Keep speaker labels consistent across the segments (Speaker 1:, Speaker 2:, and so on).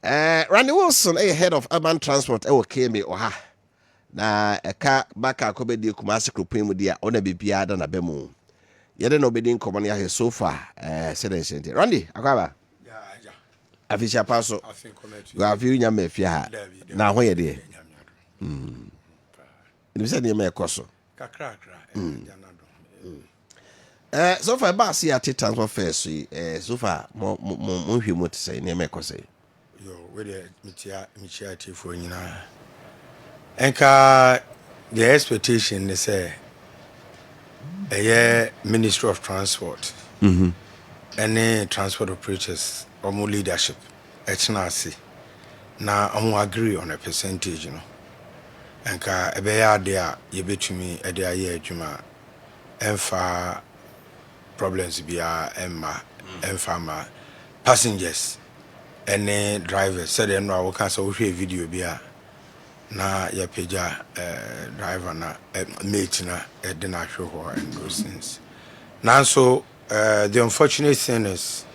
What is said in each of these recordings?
Speaker 1: Randy Wilson, head of urban transport, KMA oha. Na eka baka kobedi kumasi krupin mu dia ona bibia da na bemu. Yede no bedi nkomo ne ahe so far sedensente. Randy, akwaba.
Speaker 2: Yeah.
Speaker 1: Afisha paso.
Speaker 2: I think comment.
Speaker 1: Go afi nya mafia ha. Na ho yede. Ni bisa ne me koso.
Speaker 2: Kakra.
Speaker 1: So far ba see at transport first so far mo hwe mo tse ne me koso.
Speaker 2: Yo, we the michia for nyina. Enka the expectation is say Ministry of Transport. Any transport operators or more leadership. Echnasi. Na omo agree on a percentage, you know. Enka ebeya there ye betumi e there ye adwuma emfa problems bia emfa ma passengers any drivers said them no can so we video bia na ya peja driver na mate na e de na hwe and those things. Now so the unfortunate thing is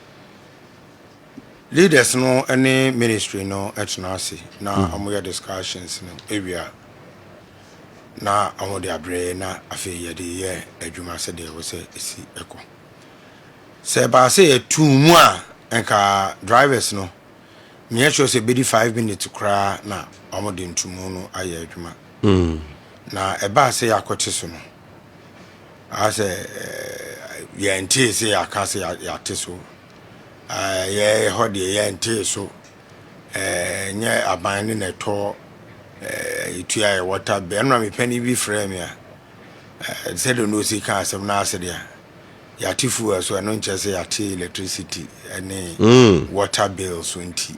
Speaker 2: leaders no any ministry no etnasi na amoya discussions no area na amo de abre na afi ye de ye adwuma se de wo se esi eko se ba se e tu mu a enka drivers no me sure say be 5 minutes kra na amo de ntumu no aye adwuma na e ba se yakote so no a se ye nti se aka se ya teso ye hode ye nti so nye aban ni na to itua water be no me pani bi frame ya said no see can asem na ase dia ya tifu so no nche say ya ti electricity any water bill so nti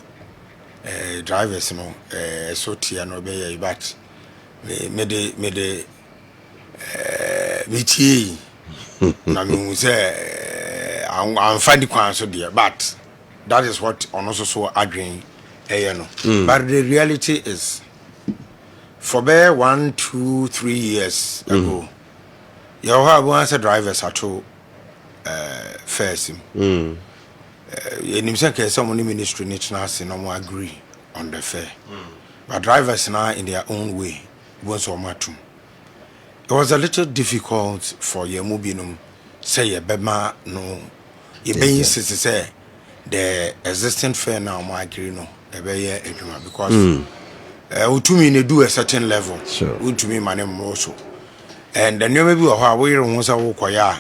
Speaker 2: drivers no so tia no be ya but me de ti na me say I'm finding kwan so dia but that is what on also so agreeing no but the reality is for bear 1, 2, 3 years ago, you have once a drivers at all first. In himself, someone in ministry needs no agree on the fare. But drivers now in their own way, once or matum. It was a little difficult for your mobinum, say a bema no, you being say the existing fare now, my agree no, a bear because. Utumi ne do a certain level.
Speaker 1: Sure.
Speaker 2: Utumi mane also. And the new maybe how we won't say koya.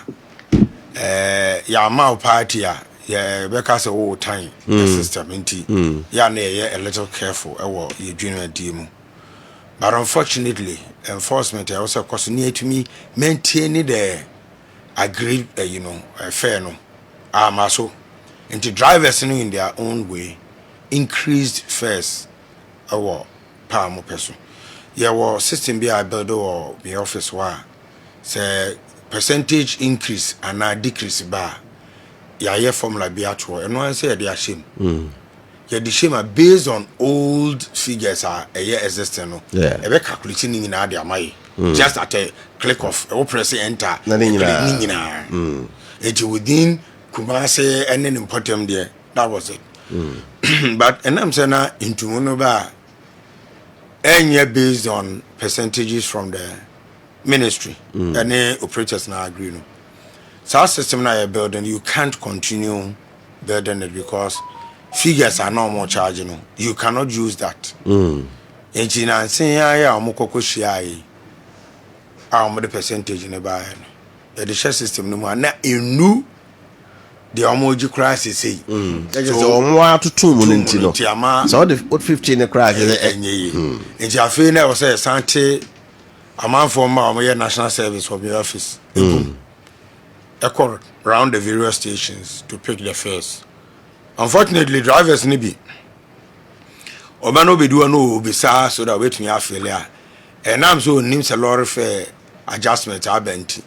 Speaker 2: Ya ma party ya because all time the system inti. Ya ne a little careful your junior demo. But unfortunately, enforcement also cost near to me maintain the agreed fair no. So into drivers in their own way increased fares palm person. Your system be I build or the office wa say percentage increase and a decrease bar. Ya formula be at and one say they are shame. Yeah, the shame are based on old figures are a year existing. No, a calculating in their money. Just at a click of press enter. It's within Kumase and then important there. That was it. But and I'm saying into Monoba. And based on percentages from the ministry, any operators now agree. No, so our system now you're building, you can't continue building it because figures are no more charging. You cannot use that. And China saying, "I am Mokokoshi, I'm the percentage in the buy." The share system no more. Now you knew the emoji crisis say
Speaker 1: so more to 2 minutes no so the 15 the crash
Speaker 2: and you feel now say sante amount for my national service for the office around the various stations to pick the fares. Unfortunately drivers ni bi obano be do no be sa so that wait me afele and am so nim se lorry fare adjustment abenti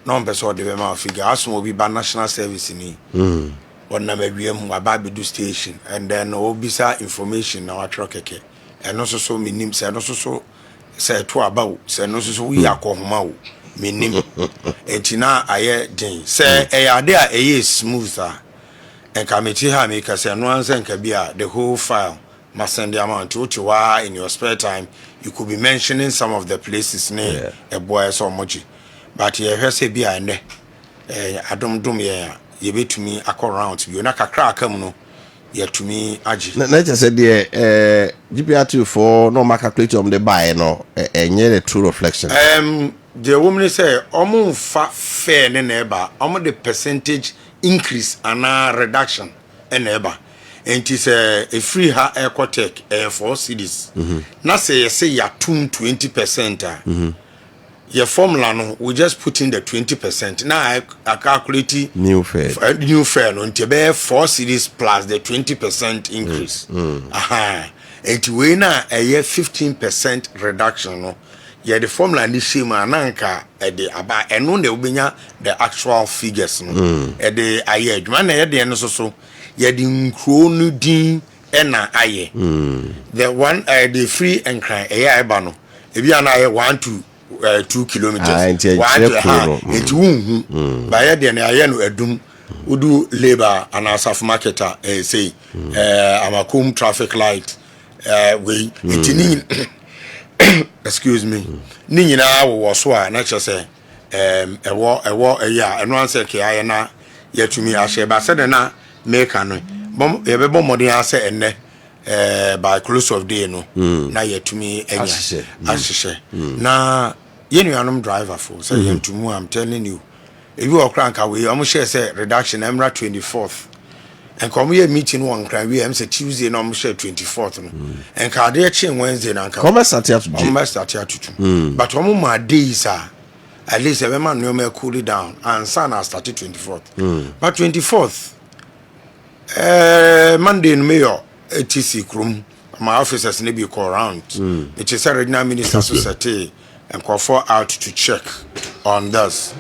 Speaker 2: no person de ma figure as mo be ba national service ni on na mabiem aba be do station and then obisa information na watro keke and no so minim se no so say to about say no so we akohoma wo minim entina aye den say e ade a smooth and committee ha make say no answer nka bia the whole file send the amount which you are in your spare time. You could be mentioning some of the places near a boy so much. But you have say be and I don't do me. You be to me a round. You not a crack no. Yeah, to me, Aji.
Speaker 1: Nature said, GPR2 for no market calculator on the buy, no, and yet a true reflection.
Speaker 2: The woman say, almost fair and neighbor, almost the percentage increase and reduction and neighbor. And it is a free air quartet 4 cities. Now say, you 20%. Your formula no, we just put in the 20%. Now I calculate
Speaker 1: new fare
Speaker 2: no to be 4 cities plus the 20% increase. Aha. And we now a year 15% reduction no. Yeah, the formula ni shima nanka the about and no the actual figures no. The aye man na the so yeah the nkro din na aye. The one the free and cry aye ba no. Ebi ana 1 to 2 kilometers. By the na edum udu labor and asaf marketer say amakum traffic light we excuse me ni nyina wo so a na che say ewo ya eno answer ke aye na yatumi ahye ba se de na make no ye be bomodin ase enne by close of day no na yatumi enya ahye na yenuanom driver for say yentumu I'm telling you if you okranka we am share say reduction emra 24th and come here meeting one cry we am say Tuesday no am share 24th no and ka dey chin Wednesday na ka
Speaker 1: come start here today
Speaker 2: but omo ma days at least every man no me cool it down and sun has started 24th but 24th Monday no mayor ATC krum my officers need be call around it is a regional minister society and call for out to check on this.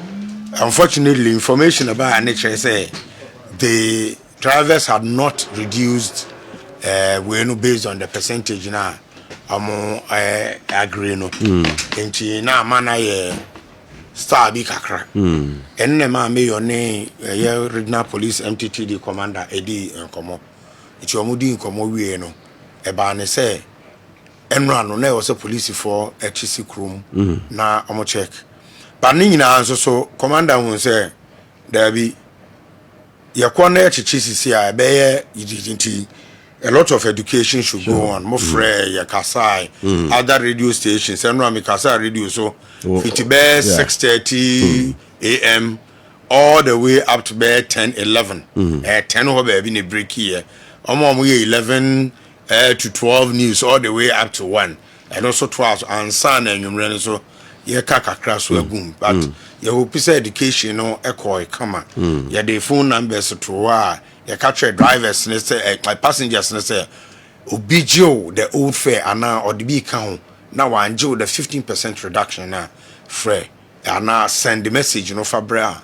Speaker 2: Unfortunately, information about nature say the drivers had not reduced based on the percentage now. Agree no. Enti na mana star bi kakra. Enne ma me your name regional police MTTD commander Edi Nkomo. Iti omudi Nkomo wie no. Eba ne say enra no na was a police for HC Krum na omo check but ni nyina so commander won say there be yakona HCCC a be yidinti a lot of education should go on mo frɛ yakasai other radio stations enra me kasa radio so it be 6:30 am all the way up to be 10-11 10 ho be ne break here omo ye 11 to 12 news all the way up to 1 and also 12 and son and you so ye kakra so agum but ye hope say education no ekoi kama ye the phone numbers to ye catch drivers ne say my passengers ne say obigio the old fare ana or the big count now one the 15% reduction na free ana send the message for bra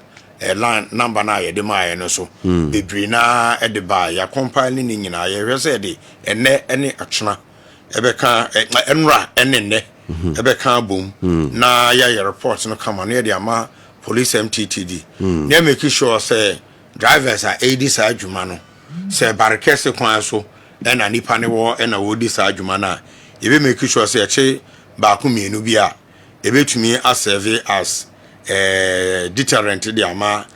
Speaker 2: line number na ye de ma no so bebre na e de ba ya compiling ni nyina ye hwese de enne ene atwena ebeka enra enne ebeka bom na ya report no come on ye ama police MTTD na make sure say drivers are aid this adwuma no say barricade kwan so na nipa ne wo na wo di sa adwuma na ye be make sure say che ba ku mienu bi a ebetumi a serve as deterrent the ama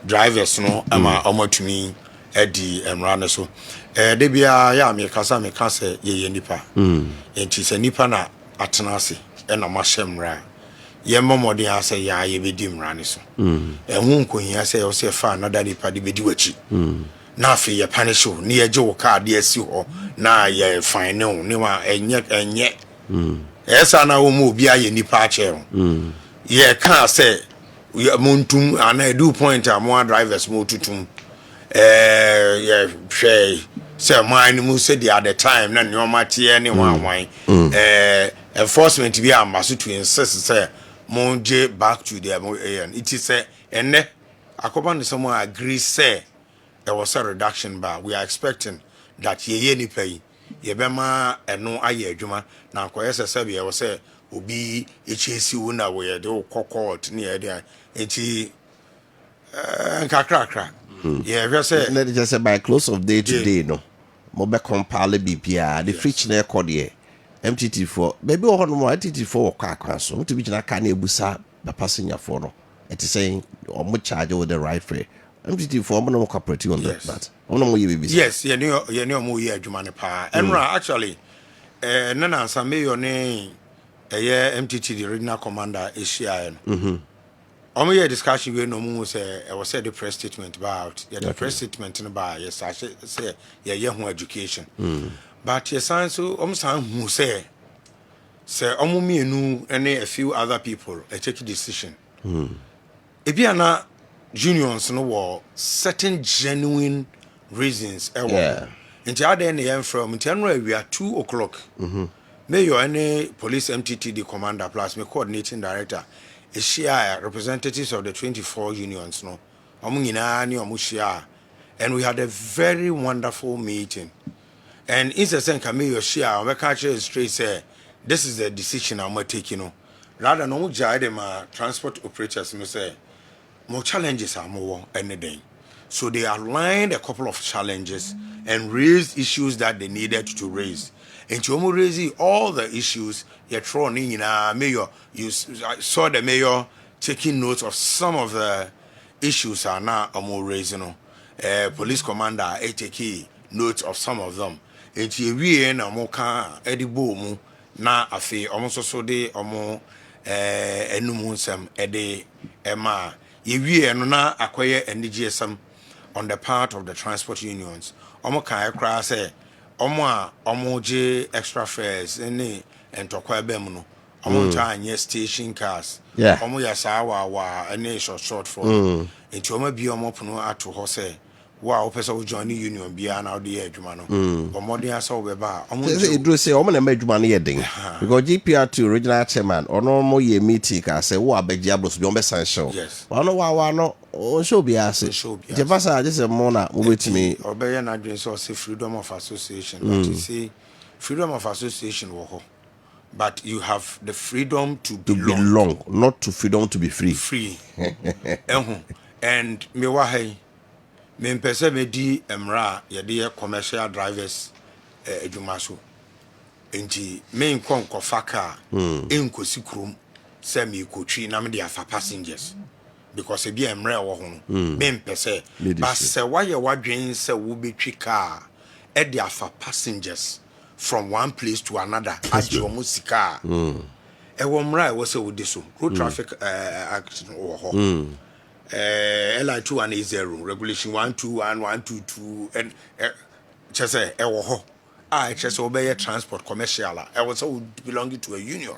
Speaker 2: drivers no ama omotumi edi emrane so de bia ya me kasa ye nipa enti se nipa na atenase na mahemra ye momode ase ya ye bedi mrane so ehun nkohia se yo se fa another nipa de bedi wachi na afi ye punish ne ye je wo card ye si ho na ye fine no ne wa enye esa na wo mu obi aye nipa a che ye kan say montum ana do point amwa drivers mo tutum ye hwe say mine mu say the other time na nyoma tie ne wan enforcement bi am so to insist say monje back to the it is say enne akoba no someone agree say there was a reduction but we are expecting that ye nipa yi ye bema eno aye adwuma na akoyese sabe ye say obi echesi wo na wo ye de kokot ne ye de enti kakra ye hwe say
Speaker 1: let just say by close of day today no mobe compile bibia the fridge na ekode MTT4 baby o hono MTT4 kwa kwa so to be na ka na ebusa the passenger for no it is saying omo charge with the right fare MTT4 omo no cooperative on that omo no ye baby
Speaker 2: yes ye ne omo ye adwuma ne pa enra actually nana ansa mayor ne MTT the regional commander Asia no omo ye discussion we no mu say e was said the press statement about the press statement no ba yes I say ye ho education but yes so omo san hu say omo mienu and a few other people take a decision ebiana unions no were certain genuine reasons nti ade na yem from nti we are 2 o'clock mayor any police MTT the commander plus me coordinating director share representatives of the 24 unions no omo nyina ni omo share and we had a very wonderful meeting and instant can mayor share we can straight say this is the decision I'm taking no rather no jai them transport operators no say more challenges are more anything. So they outlined a couple of challenges and raised issues that they needed to raise. And to raise all the issues, you're thrown in mayor. You saw the mayor taking notes of some of the issues are now more raising. Police commander taking notes of some of them. And we na more can edibo na afi almost so de omo enumunsem ede ema yewie no na akoye NGSM on the part of the transport unions omo kan ekra say omo je extra fares any entokwa bem no omo ncha anye station cars omo ya sawa any short for enti omo bi omo pono ato ho say wow person join union bia na odi adwuma no omodin asa obeba omo
Speaker 1: do say omo na ma adwuma no yedin because GPR2 regional chairman ono mo ye meeting ka say wo abeji ablos bi on be sanction ono wa no o show bi ase je pasa just mo na mo betimi
Speaker 2: obeye na adwen so say freedom of association but you see freedom of association wo ho but you have the freedom to belong
Speaker 1: not to freedom to be free
Speaker 2: and me wa hai me mpese me di emra ye de commercial drivers adwuma so enti me nkonko faka enkosi krom se me kotwi na me de afa passengers because e bi emra wo ho me mpese but se wa ye wadwen se wo betwi car e de afa passengers from one place to another as you almost sika e wo mra e wo se wo de so road traffic act wo ho LI 2180 regulation 121122 and chese e wo ho chese obey transport commercial e was so belonging to a union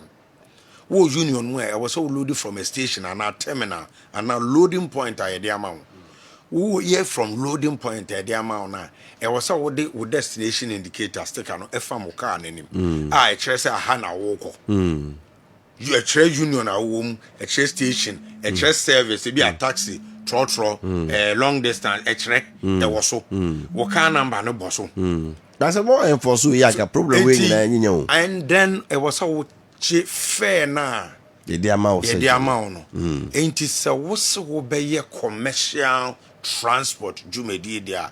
Speaker 2: wo union where e was so loaded from a station and a terminal and a loading point at the amount wo here from loading point at the amount na e was so with destination indicator sticker no e fam car nanim chese aha na wo ko you a trade union a home a trade station a trade service be a taxi trotro long distance a trade there was so what kind number no boss
Speaker 1: that's a more enforce we have a problem with
Speaker 2: and then it was so fair na
Speaker 1: the amount
Speaker 2: ain't it so what's be commercial transport jumedi there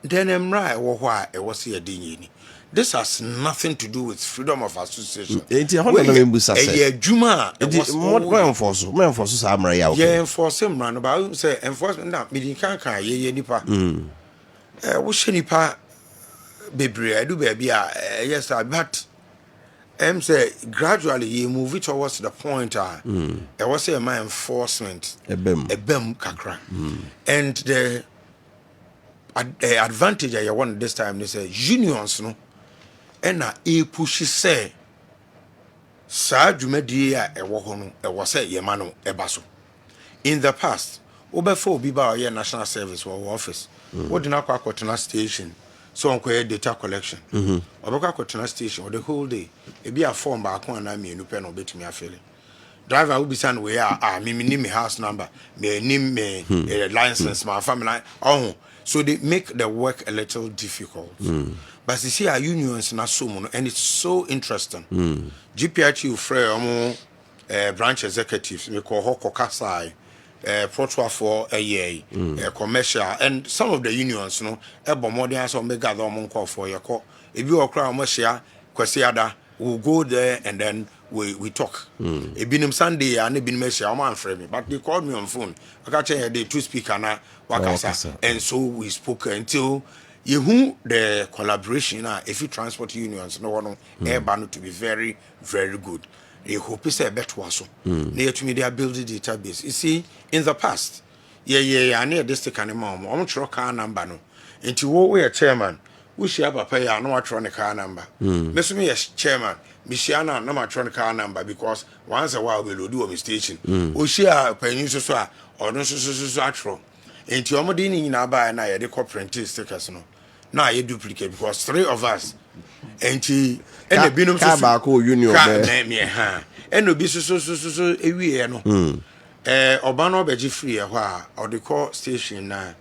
Speaker 2: then I'm right why it was here dini. This has nothing to do with freedom of association.
Speaker 1: Enti hono na membusa say.
Speaker 2: Eh adwuma
Speaker 1: more enforce samra ya okay.
Speaker 2: Yeah enforce mra no ba say enforcement na me kan ye nipa. Wo hye nipa bebre adu ba bia yes but say gradually you move it towards the point there was a my enforcement ebem kakra. And the advantage I want this time they say unions no ena push say sa dwumadi a ewo ho no ewo say yema no eba so in the past obefo obi ba your national service or office what did akotena station so onko data collection obekwa akotena station the whole day e be a form ba akon na mienu pe no betumi afele driver will be send we me house number me nim me license my family so they make the work a little difficult. But you see our unions na so mono and it's so interesting. GPRT free branch executives me call ho kokasai Protua for a year, commercial, and some of the unions, no, a bombardier, so make gather among call for your call. If you are crown, Mossia, Quasiada, we'll go there and then we talk. It been Sunday, and it been Messia, a man for me, but they called me on phone. I got the two speaker now, Wakasa, and so we spoke until you who the collaboration, if you transport unions, no one, air ban to be very, very good. They hope it's a better also. Near to me, they are building database. You see, in the past, I near this kind of mom. I'm sure car number no. Into what we are chairman, we share pay no electronic car number. Miss me as chairman, Missiana no electronic car number because once a while we'll do a station. We share penny so or no so actual. Into your modini in our buy and I corporate stickers no. Now you duplicate because 3 of us. Enti ene binum so
Speaker 1: ba ko union be
Speaker 2: me ha eno bi so ewie no oba no obeji free ho a odi call station na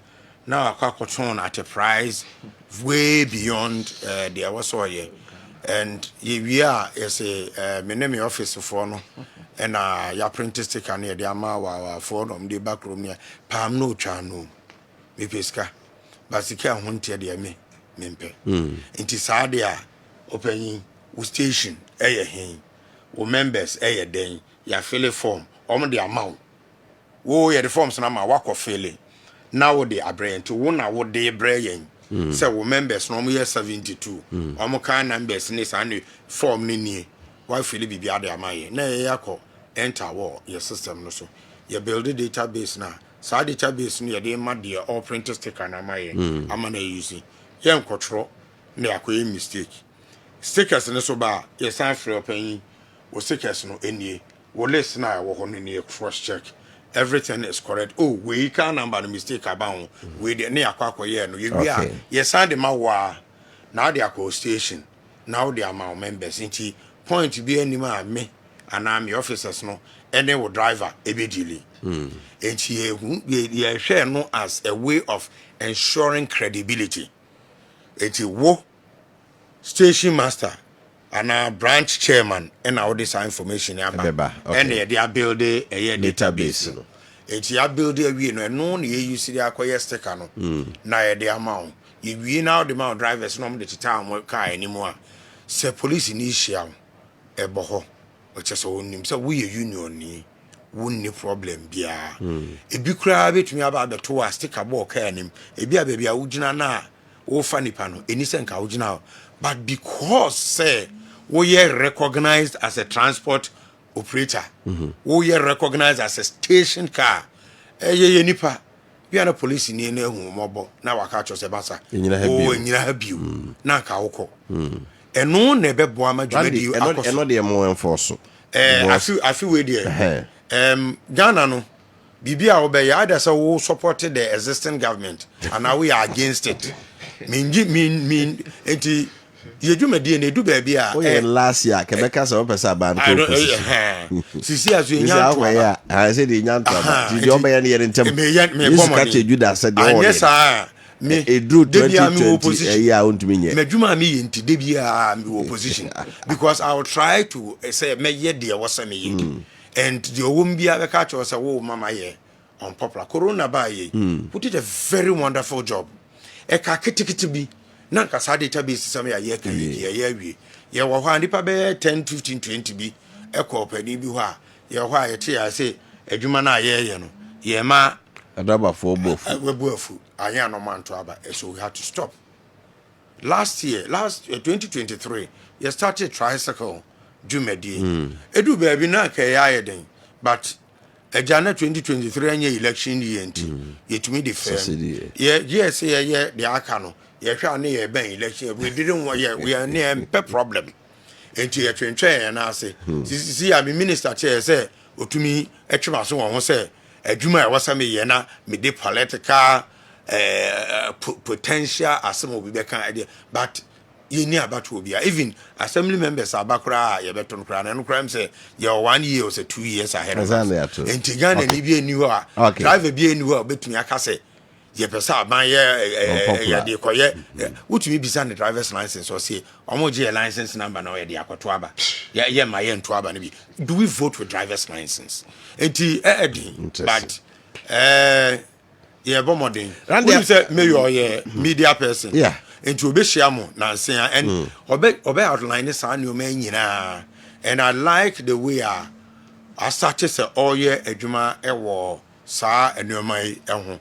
Speaker 2: akwakoton at a price way beyond the was oye and we are yes me name office for no and ya print sticker na de ama wa for no de back room ya pam no twa no me peska basika ho ntia de me mempe enti saade a openyin wo station hen wo members den ya fill form om de amount wo ye the forms na ma wako fill now wo de abrent wo na wo de breyen say wo members no mo ye 72 om kan numbers ni sa ni form ni wa fill bibia de amaye na ye yakọ enter wo your system no so ye build a database na sa database no ye de ma de all printer sticker na amaye amana use ye nkwotro na yakoye mistake stickers ne so ba ye san free open wo stickers no enie wo list na wo ho ne cross check everything is correct oh we can number no mistake about we de ne akwakoye no ye bia ye san de ma wa na de akọ station now they are my members inti point bi anima me ana me officers no ene wo driver ebedili inti ye share no as a way of ensuring credibility inti wo station master and a branch chairman and all this information and they are building a database no enti ya build a we no na you see the akoye sticker no na the amount you we now the amount drivers no the town car anymore say police ni hia ebo ho o che so onim say we union ni wonni problem bia e bi kura betumi aba beto a sticker board car anim e bia bia wugina na wo fa nipa no eni senka wugina but because say we are recognized as a transport operator we are recognized as a station car ye nipa bia na police ni na hu mobo na waka cho se basa o nyina ha biu na ka woko eno na bebo amadwumadi akoso
Speaker 1: eno de mo enforce
Speaker 2: I feel we there Ghana no bibia obey either say we support the existing government and now we are against it mean enti ye dwumadi na edu ba bia
Speaker 1: last year kebeka say opesa ban ko
Speaker 2: sisi azu enya to ya
Speaker 1: say de enya to di obey na ye ntem
Speaker 2: me bomoni
Speaker 1: ka juda say de
Speaker 2: anya sa me
Speaker 1: edru 2020 ya ontumi nye
Speaker 2: medwuma me ye nti de bia me opposition because I will try to say me ye de was me ye and the owum bia be ka cho say wo mama ye on popular corona ba ye who did a very wonderful job e ka kitikiti bi na nka sa database some ya ye kan ye awie ye wo ha nipa be 10 15 20 bi e ko pani bi ho a ye ho a ye te ya say adwuma na ye no ye ma
Speaker 1: adaba for both
Speaker 2: we bofu anya no man to aba so we had to stop last 2023 you started tricycle jumedi edu baby na ka ya den but Ejana 2023 anya election year nti yetumi de fair yes ye the akano ye hwa na ye ben election we didn't want we are near problem enti ye twentwe na ase see am minister chair say otumi etwema so won say adwuma e wasame ye na me de political potential asem obi be kan idea but ye ni abatu obi even assembly members abakura ye beton kra na no kra say ye 1 year or 2 years ahead of us enti Ghana ni bi eni ho a driver bi eni ho a betumi aka say ye pesa ban ye de koye wutumi bisa ne driver's license or say omoje license number na ye de akoto aba ye ma ye nto aba na bi do we vote with driver's license enti edin but Yeah, bomodin.
Speaker 1: Randy,
Speaker 2: When say mayor yeah media person.
Speaker 1: Yeah.
Speaker 2: Into obeshiamo na say and obe outline this an you man nyina. And I like the way I started say all year adwuma ewo saa enoma yi eho.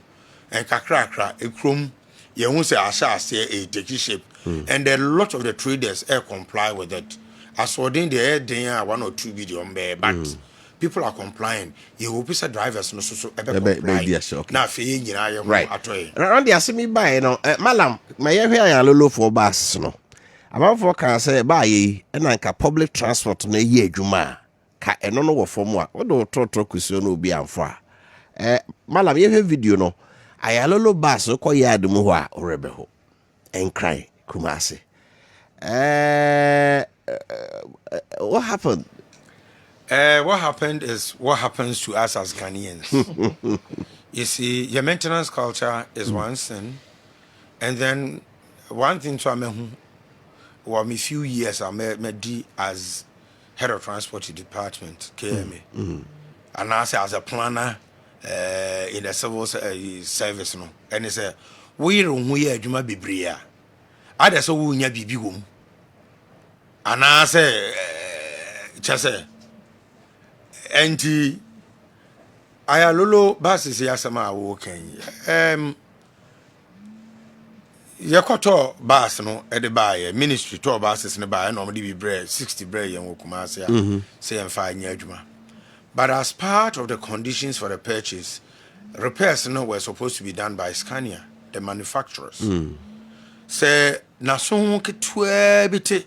Speaker 2: And kakra ekrom ye hu say asha ase e take shape. And a lot of the traders comply with it. As for the air 1 or 2 video but people are complying. You will be drivers no so comply.
Speaker 1: Yes, okay.
Speaker 2: Now fe nyina ye
Speaker 1: Right.
Speaker 2: atoy.
Speaker 1: Around the asemi buy no malam my here ya lolo for bus no. Amanfo kan say buy yi na nka public transport na yi adwuma ka eno no wo form a wo do trotro kusuo no obi amfo a malam ye video no ayalolo bus ko yard mu ho a orebe ho enkran kumase what happened?
Speaker 2: What happened is what happens to us as Ghanaians. You see, your maintenance culture is one thing, and then one thing to me few years I made as head of transport department KMA, and I say as a planner in the civil service no, and it's a we adwuma bebre a ada so wo nya bibi wom and I say chese enti ayalolo basis yasama wo kan yekoto bas no e de bae ministry to basis ne bae no de bi 60 bre yen wo kumase a say emfa nya adwuma. But as part of the conditions for the purchase, repairs no were supposed to be done by Scania, the manufacturers. Say na so ketwa biti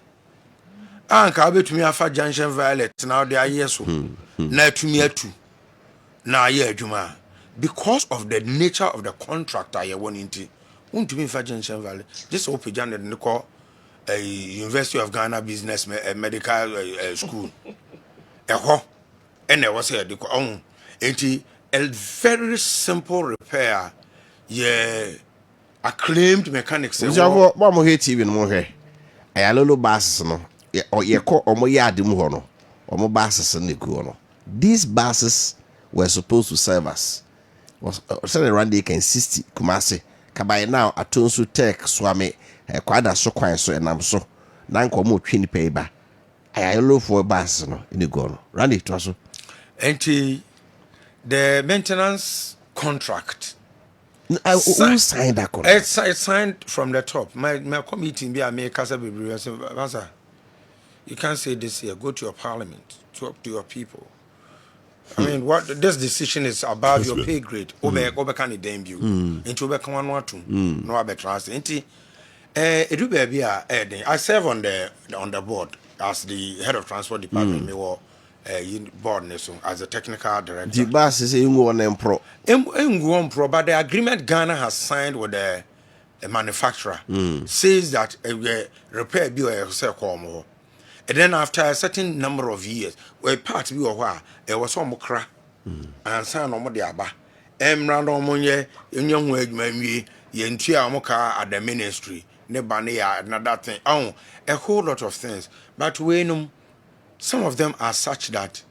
Speaker 2: anka betumi afa junction violet now they are yeso na tumi atu na ye adwuma because of the nature of the contractor you want into untumi fa junction valley just open jand ne call a University of Ghana business medical school eho ene was here the on enti a very simple repair yeah acclaimed mechanics
Speaker 1: We have one more TV no here ayalolo bus no ye ko omo yard mu ho no omo buses ne ku no. These buses were supposed to serve us. Was around they can 60 Kumasi. Kabay now atonsu tech swame kwada so kwan so enam so. Na nko mo twi ni pay ba. Ayalo for bus no in go no. Randy to so.
Speaker 2: Enti the maintenance contract
Speaker 1: Who signed that contract?
Speaker 2: it's signed from the top. My committee be a kasa bebre say you can't say this here. Go to your parliament, talk to your people. I mean, what this decision is above your pay grade. Obe can it debut. Into obe kan one two. No abe trust. Enti edu baby I serve on the board as the head of transport department. Me wo board so as a technical director.
Speaker 1: The bus is you go on pro.
Speaker 2: Pro, but the agreement Ghana has signed with the manufacturer says that repair bill say and then after a certain number of years, where part be or there was some cra and son no more aba. Random monye in young wage me yentia moka at the ministry, nebania another thing. Oh, a whole lot of things. But we know some of them are such that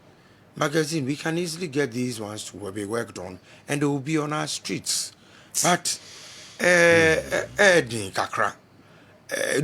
Speaker 2: magazine we can easily get these ones to be worked on and they will be on our streets. But kakra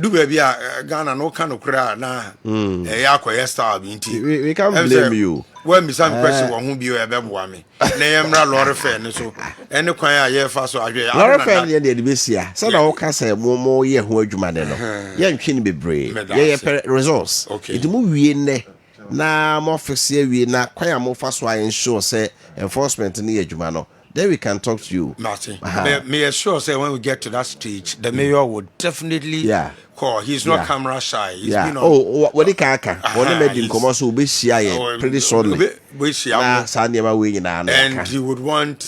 Speaker 2: do baby Ghana no kind of cry na yakwa star binti
Speaker 1: We can't blame you.
Speaker 2: When me some question won hu bi e beboa me na yemra lorry fare ne so ene kwan a ye fa so adwe
Speaker 1: Lorry fare ne de besia say na wo ka say mo ye ho adwuma de no ye ntwe ni bebre ye results it mu wie ne na mo office ye wie na kwan a mo fa so ensure say enforcement ni adwuma no. Then we can talk to you.
Speaker 2: Martin. May assure say when we get to that stage, the mayor would definitely call. He's not camera shy. He's been on,
Speaker 1: what the kaka? What made him come also be shy pretty shortly.
Speaker 2: And he would want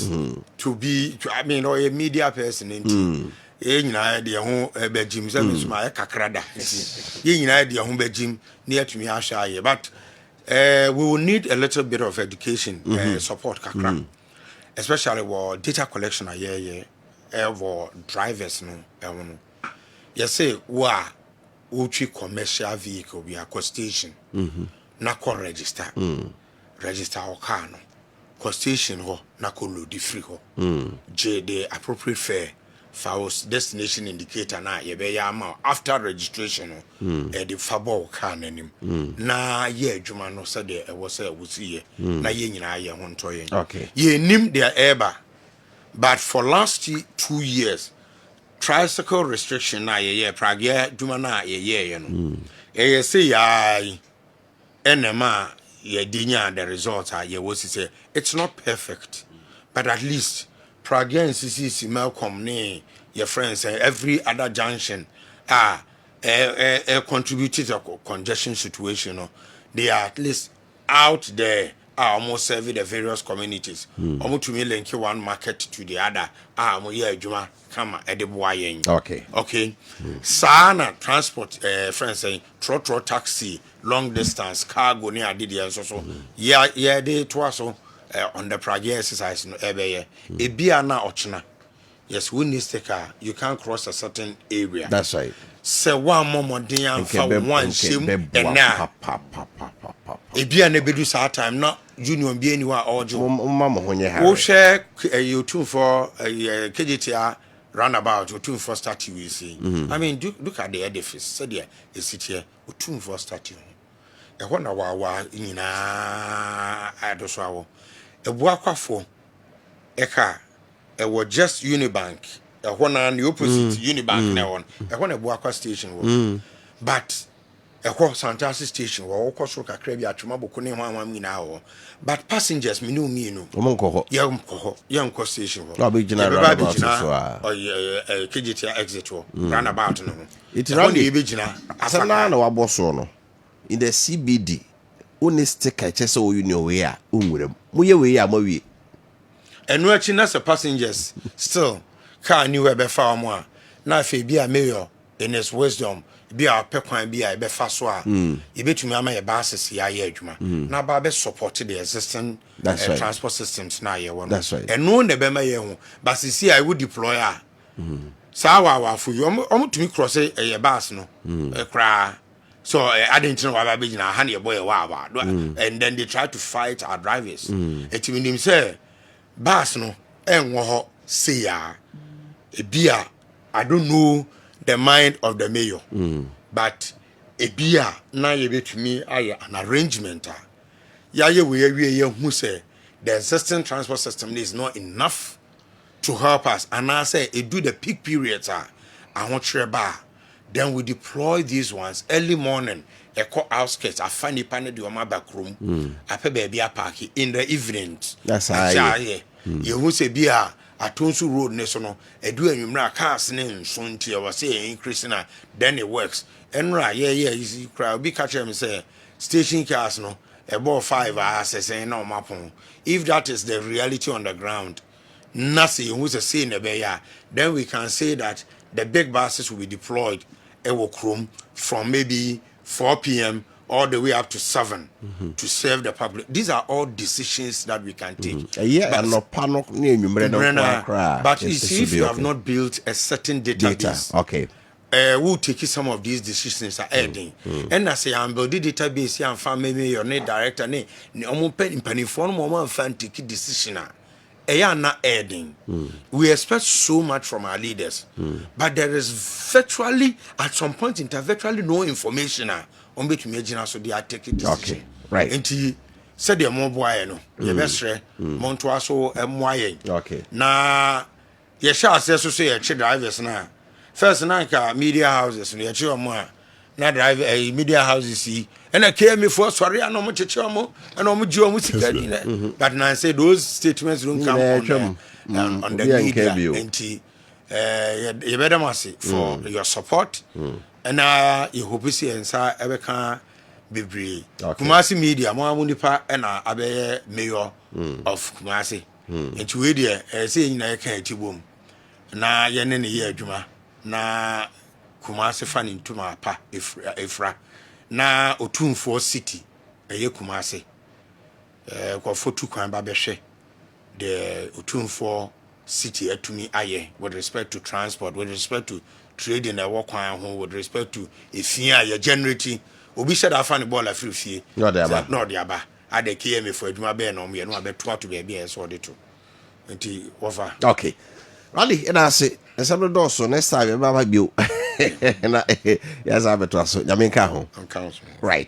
Speaker 2: to be, I mean, or a media person. Yen idea who be Jim Simmons my kakrada. Yen idea who be Jim near to me shy. But we will need a little bit of education support kakra. Especially for data collection for drivers no you say wa uchi commercial vehicle we are station na ko register o car no kɔ station hɔ na kɔ load free hɔ gye the appropriate fare for destination indicator na yɛbɛyɛ ama after registration no the fabɔ car n'anim na yɛ adwuma no sɛdeɛ ɛwɔ sɛ ɛwɔsi yɛ na yɛ nyinaa yɛ ho ntɔ yɛn yɛnim deɛ ɛɛba but for last 2 years tricycle restriction na yɛyɛ pragɛ adwuma na yɛyɛ no ɛyɛ sɛ yɛai ɛnɛma yɛdinya the result a yɛwɔ si sɛ it's not perfect but at least Prague and CCC Malcolm ne your friends every other junction contributed to a congestion situation. No? They are at least out there almost serving the various communities. Almost to me link one market to the other. Juma come at the boy. Okay. Sana transport friends saying trotro taxi, long distance, cargo near Didi so. Yeah, they twice so. On the Prague exercise no ebe e bia na ochna yes we need sticker you can't cross a certain area
Speaker 1: that's right
Speaker 2: say one momodin am fa one shame and na e bia na bedu sa time na union bia ni wa ojo
Speaker 1: mama honye ha
Speaker 2: wo share you tune for KGTR roundabout you tune for statue we see I mean look at the edifice said there is sit here you tune for statue e ho na wa nyina adoso awo ebuakwafo eka ewo just Unibank ehwo na the opposite Unibank na won ehwo na ebuakwa station wo but ehwo Santasi station wo kwosoro kakra bi atwema boko ne ho amam nyina ho but passengers me no
Speaker 1: omonko ho
Speaker 2: ye nko station ho
Speaker 1: abegina roundabout so
Speaker 2: KGT exit ho roundabout no
Speaker 1: it round
Speaker 2: e begina
Speaker 1: asana na waboso no in the CBD only sticker chese o union we a onwuram muye we a mawie
Speaker 2: enu achi na passengers still car new e be fa omo a na fa bi a mayor in his wisdom bi a pekwan bi a e be fa so a e betumi ama ye buses ya ye adwuma na ba be support the existing transport systems na ye won enu ne be ma ye hu but see I would deploy a sawa for you tumi cross ye bus no e kra. So I didn't know why I had a boy and then they try to fight our drivers. It mean him say, Bass no, and what say ya, a beer. I don't know the mind of the mayor, but a beer now you bet to me an arrangement. Ya we who say the existing transport system is not enough to help us, and I say it do the peak periods. I want to bar. Then we deploy these ones early morning. A call outskirts. I find the panel do my back room. I pay baby a party in the evenings.
Speaker 1: That's how
Speaker 2: you who say be a Tonsu Road national. A do a cars name soon to was saying increasing. Then it works. And right, easy crowd. Be catcher me say station cars no about 5 hours. Say no mapon. If that is the reality on the ground, nothing who's a say in the bay. Then we can say that the big buses will be deployed. Chrome from maybe 4 p.m. all the way up to 7 to serve the public. These are all decisions that we can take.
Speaker 1: But
Speaker 2: you see, if you have not built a certain database, we'll take some of these decisions are adding. And I say, I'm building database and family your net director, penny phone moment fan take decision. Not adding. We expect so much from our leaders, but there is virtually at some point in time virtually no information on which imagine so they are taking decision.
Speaker 1: Right.
Speaker 2: And he said the more boy no, the best Montuaso MY. Na ye shall say so say drivers na. First na media houses no ye more. Na drive media houses see and I KMA for sorry I know much chamo and no much music but now say those statements don't come on the media and you better mercy for your support and you hope see and say ever can be brave Kumasi media mo amunipa and abe mayor of Kumasi and we there say na can tibom na ye ne ye adwuma na Kumasi fan into my pa ifra na Otumfo city eye Kumasi kwa fotu kwan ba behwe the Otumfo city atumi aye with respect to transport, with respect to trading and work kwan ho, with respect to efia ya generating obi said afan ball afiri fie no de aba ade KMA for adwuma be na ɔmo no abeto ato be bia so de to nti wofa
Speaker 1: okay Rally and I say ɛsɛ no dɔɔso next time ɛbɛba bio na yɛsɛ abɛto aso nyame nka ho
Speaker 2: on council
Speaker 1: right